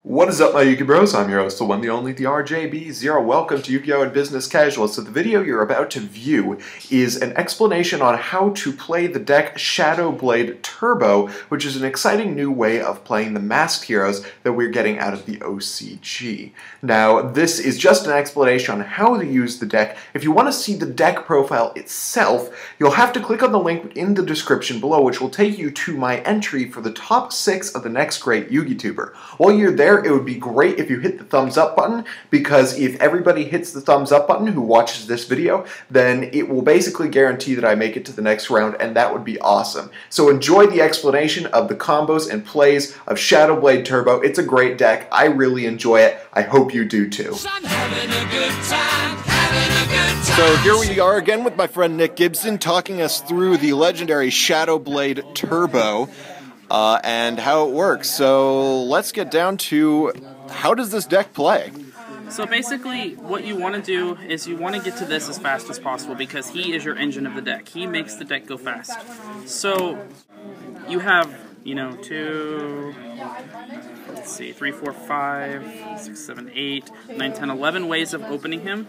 What is up, my Yu-Gi Bros? I'm your host, the one, the only, the RJB0. Welcome to Yu-Gi-Oh! And Business Casual. So the video you're about to view is an explanation on how to play the deck ShadowBlade Turbo, which is an exciting new way of playing the masked heroes that we're getting out of the OCG. Now, this is just an explanation on how to use the deck. If you want to see the deck profile itself, you'll have to click on the link in the description below, which will take you to my entry for the top 6 of the next great Yu-Gi tuber. While you're there, it would be great if you hit the thumbs up button, because if everybody hits the thumbs up button who watches this video, then it will basically guarantee that I make it to the next round, and that would be awesome. So enjoy the explanation of the combos and plays of ShadowBlade Turbo. It's a great deck. I really enjoy it. I hope you do too. So here we are again with my friend Nick Gibson talking us through the legendary ShadowBlade Turbo. And how it works. So let's get down to how does this deck play? So basically, what you want to do is you want to get to this as fast as possible because he is your engine of the deck. He makes the deck go fast. So you have, 3, 4, 5, 6, 7, 8, 9, 10, 11 ways of opening him.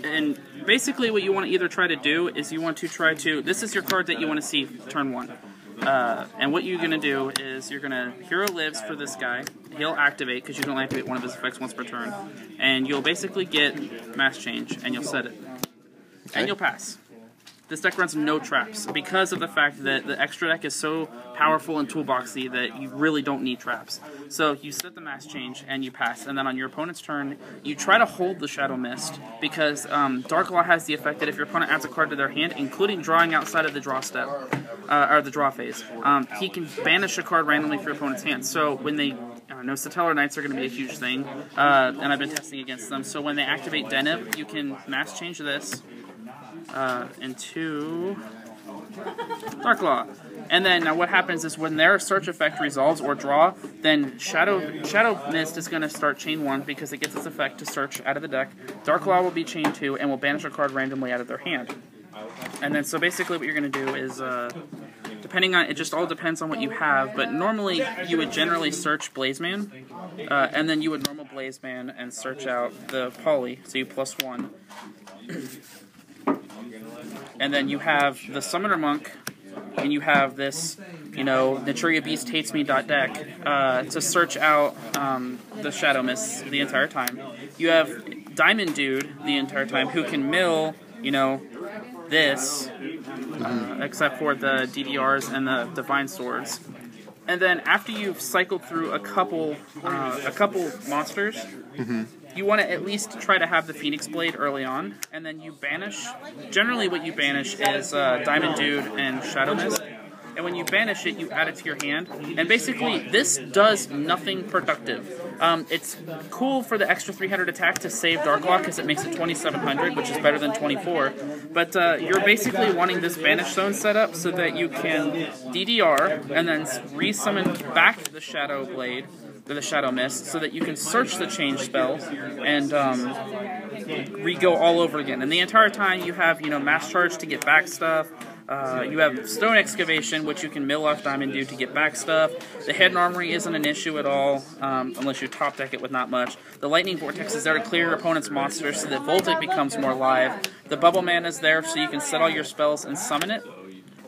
And basically what you want to either try to do is you want to try to, this is your card that you want to see turn 1. And what you're going to do is you're going to Hero Lives for this guy. He'll activate, because you can only activate one of his effects once per turn. And you'll basically get Mass Change, and you'll set it. Okay. And you'll pass. This deck runs no traps, because of the fact that the extra deck is so powerful and toolboxy that you really don't need traps. So you set the Mass Change, and you pass. And then on your opponent's turn, you try to hold the Shadow Mist, because Dark Law has the effect that if your opponent adds a card to their hand, including drawing outside of the draw step, or the draw phase, he can banish a card randomly for your opponent's hand. So when they, Satellar Knights are going to be a huge thing, and I've been testing against them. So when they activate Deneb, you can Mass Change this into Dark Law. And then now what happens is when their search effect resolves or draw, then Shadow Mist is going to start chain 1 because it gets its effect to search out of the deck. Dark Law will be chain 2 and will banish a card randomly out of their hand. And then so basically what you're going to do is, depending on, it just all depends on what you have, but normally you would generally search Blazeman, and then you would normal Blazeman and search out the Poly, so you +1. And then you have the Summoner Monk, and you have this, Naturia Beast Hates Me deck to search out the Shadow Mist the entire time. You have Diamond Dude the entire time, who can mill, this, except for the DDRs and the Divine Swords. And then after you've cycled through a couple monsters, you want to at least try to have the Phoenix Blade early on, and then you banish. Generally what you banish is Diamond Dude and Shadow Mist. And when you banish it, you add it to your hand. And basically, this does nothing productive. It's cool for the extra 300 attack to save Dark Law, because it makes it 2700, which is better than 24. But you're basically wanting this Banish Zone set up so that you can DDR and then re-summon back the Shadow Blade, or the Shadow Mist, so that you can search the change spell and re-go all over again. And the entire time you have, Mass Charge to get back stuff. You have Stone Excavation, which you can mill off Diamond Dude to get back stuff. The Hidden Armory isn't an issue at all, unless you top deck it with not much. The Lightning Vortex is there to clear your opponent's monsters so that Voltic becomes more live. The Bubble Man is there so you can set all your spells and summon it.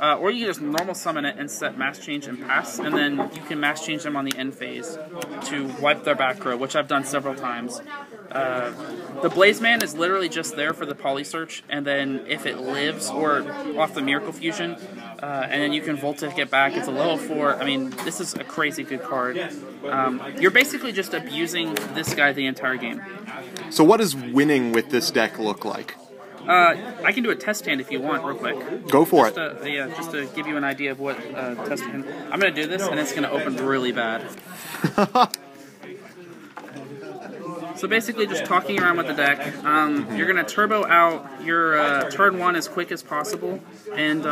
Or you can just normal summon it and set Mass Change and pass, and then you can Mass Change them on the end phase to wipe their back row, which I've done several times. The Blazeman is literally just there for the Poly Search, and then if it lives, or off the Miracle Fusion, and then you can Voltic it back. It's a level 4. I mean, this is a crazy good card. You're basically just abusing this guy the entire game. So what does winning with this deck look like? I can do a test hand if you want, real quick. Go for it. Just to give you an idea of what test hand. I'm going to do this, and it's going to open really bad. So basically, just talking around with the deck, you're going to turbo out your turn 1 as quick as possible, and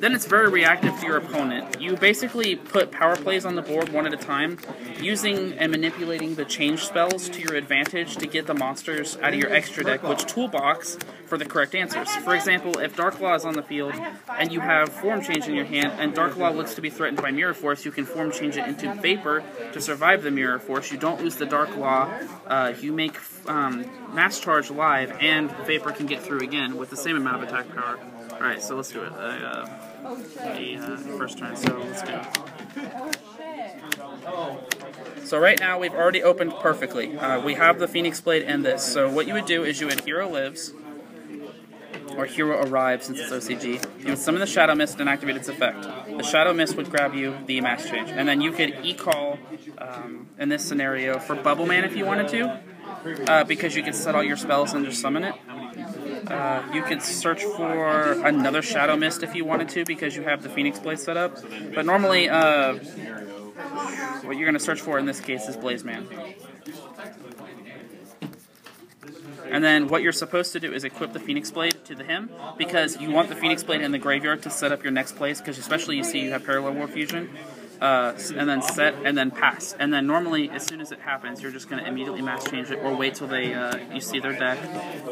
then it's very reactive to your opponent. You basically put power plays on the board one at a time, using and manipulating the change spells to your advantage to get the monsters out of your extra deck, which toolbox for the correct answers. For example, if Dark Law is on the field and you have Form Change in your hand, and Dark Law looks to be threatened by Mirror Force, you can Form Change it into Vapor to survive the Mirror Force. You don't lose the Dark Law. You make Mass Charge live, and Vapor can get through again with the same amount of attack power. Alright, so let's do it. First turn, so let's do it. So right now we've already opened perfectly. We have the Phoenix Blade and this. So what you would do is you would Hero Lives, or Hero Arrives since it's OCG. You would summon the Shadow Mist and activate its effect. The Shadow Mist would grab you the Mass Change. And then you could E-Call, in this scenario, for Bubble Man if you wanted to, because you could set all your spells and just summon it. You could search for another Shadow Mist if you wanted to, because you have the Phoenix Blade set up. But normally, what you're going to search for in this case is Blaze Man. And then what you're supposed to do is equip the Phoenix Blade to him, because you want the Phoenix Blade in the graveyard to set up your next place, because especially you see you have Parallel War Fusion. And then set, and then pass. And then normally, as soon as it happens, you're just going to immediately Mass Change it, or wait till they you see their deck,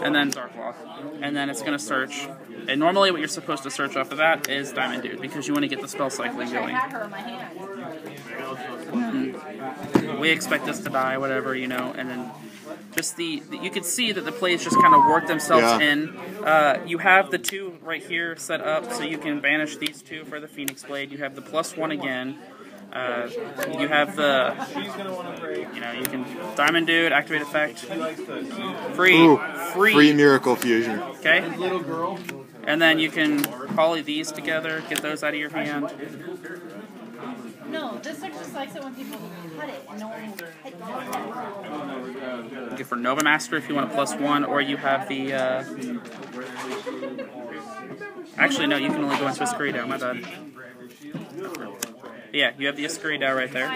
and then Dark Law. And then it's going to search. And normally what you're supposed to search off of that is Diamond Dude, because you want to get the spell cycling going. We expect this to die, whatever, you know, and then just you can see that the plays just kind of work themselves in. You have the two right here set up, so you can banish these two for the Phoenix Blade. You have the +1 again. You have the, you can Diamond Dude, activate effect, free Miracle Fusion. Okay, and then you can poly these together, get those out of your hand. No, this just likes it when people cut it and no one will cut it. For Nova Master if you want a +1, or you have the, actually no, you can only go into a Escurido, my bad. Yeah, you have the Escurido right there.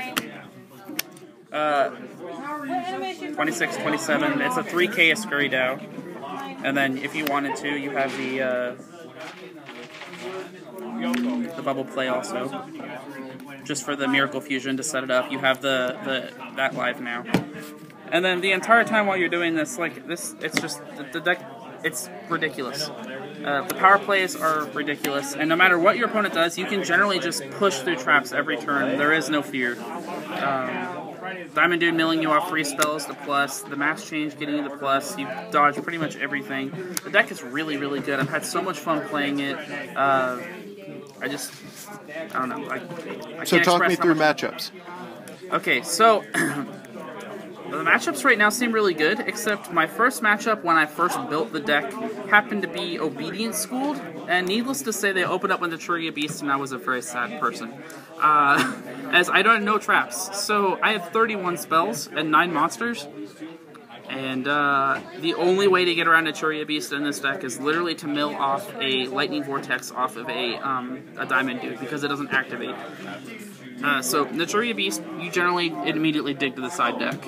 26, 27, it's a 3K Escurido. And then if you wanted to, you have the Bubble Play also. Just for the Miracle Fusion to set it up. You have that live now. And then the entire time while you're doing this, like this, it's just the deck. It's ridiculous. The power plays are ridiculous, and no matter what your opponent does, you can generally just push through traps every turn. There is no fear. Diamond Dude milling you off free spells, the plus, the Mass Change getting you the plus, you dodge pretty much everything. The deck is really, really good. I've had so much fun playing it. I don't know. I so talk me through matchups. Okay, so the matchups right now seem really good, except my first matchup when I first built the deck happened to be Obedience Schooled, and needless to say, they opened up with the Trigger Beast, and I was a very sad person. As I don't know traps, so I have 31 spells and 9 monsters, and the only way to get around a Churia Beast in this deck is literally to mill off a Lightning Vortex off of a Diamond Dude, because it doesn't activate. So, Naturia Beast, you generally immediately dig to the side deck.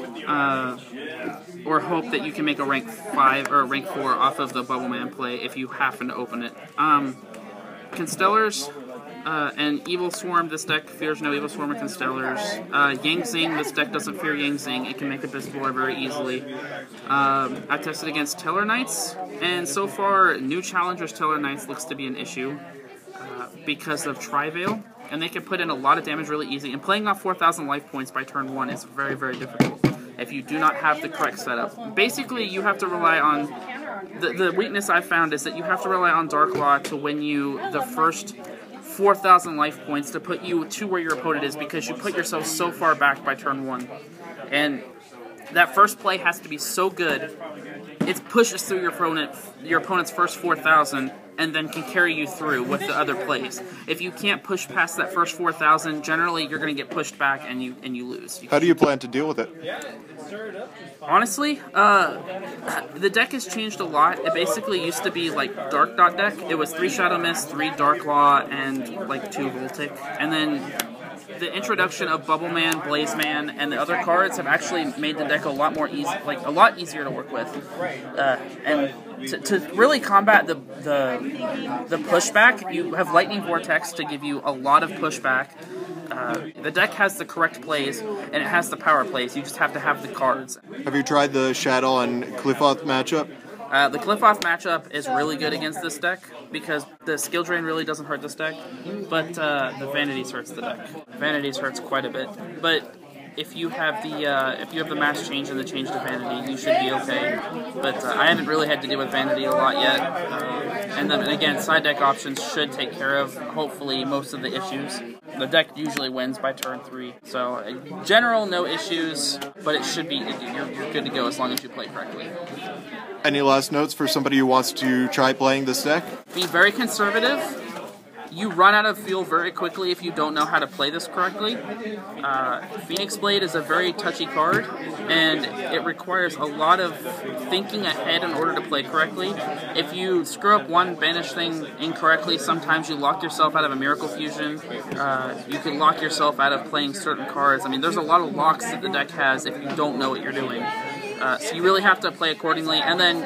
Or hope that you can make a rank 5 or a rank 4 off of the Bubble Man play if you happen to open it. Constellars and Evil Swarm, this deck fears no Evil Swarm or Constellars. Yang Zing, this deck doesn't fear Yang Zing. It can make Abyss Roar very easily. I've tested against Teller Knights, and so far, new challengers Teller Knights looks to be an issue because of Tri-Veil. And they can put in a lot of damage really easy. And playing off 4,000 life points by turn 1 is very, very difficult if you do not have the correct setup. Basically, you have to rely on... The weakness I've found is that you have to rely on Dark Law to win you the first 4,000 life points to put you to where your opponent is, because you put yourself so far back by turn 1. And that first play has to be so good, it pushes through your opponent's first 4,000, and then can carry you through with the other plays. If you can't push past that first 4,000, generally you're going to get pushed back and you lose. How do you plan to deal with it? Honestly, the deck has changed a lot. It basically used to be like Dark Dot deck. It was 3 Shadow Mist, 3 Dark Law, and like 2 Voltic. And then the introduction of Bubble Man, Blaze Man, and the other cards have actually made the deck a lot more easy, like a lot easier to work with. And to really combat the pushback. You have Lightning Vortex to give you a lot of pushback. The deck has the correct plays, and it has the power plays. You just have to have the cards. Have you tried the Shadow and Cliffoth matchup? The Cliffoth matchup is really good against this deck because the skill drain really doesn't hurt this deck, but the Vanities hurts the deck. Vanities hurts quite a bit, but if you have the mass change and the change to Vanity, you should be okay. But I haven't really had to deal with Vanity a lot yet. And then again, side deck options should take care of, hopefully, most of the issues. The deck usually wins by turn 3. So, in general, no issues, but it should be, you're good to go as long as you play correctly. Any last notes for somebody who wants to try playing this deck? Be very conservative. You run out of fuel very quickly if you don't know how to play this correctly. Phoenix Blade is a very touchy card, and it requires a lot of thinking ahead in order to play correctly. If you screw up one banish thing incorrectly, sometimes you lock yourself out of a Miracle Fusion. You can lock yourself out of playing certain cards. I mean, there's a lot of locks that the deck has if you don't know what you're doing. So you really have to play accordingly, and then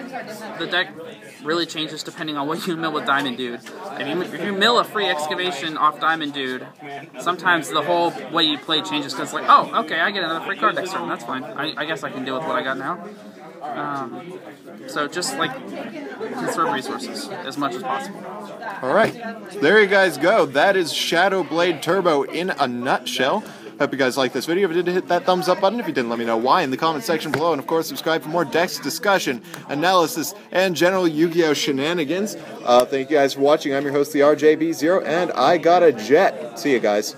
the deck really changes depending on what you mill with Diamond Dude. If you mill a free excavation off Diamond Dude, sometimes the whole way you play changes because it's like, oh, okay, I get another free card next turn, that's fine. I guess I can deal with what I got now. So just like conserve resources as much as possible. Alright, so there you guys go. That is ShadowBlade Turbo in a nutshell. Hope you guys liked this video. If you did, hit that thumbs up button. If you didn't, let me know why in the comment section below. And of course, subscribe for more decks, discussion, analysis, and general Yu-Gi-Oh! Shenanigans. Thank you guys for watching. I'm your host, the RJB0, and I got a jet. See you guys.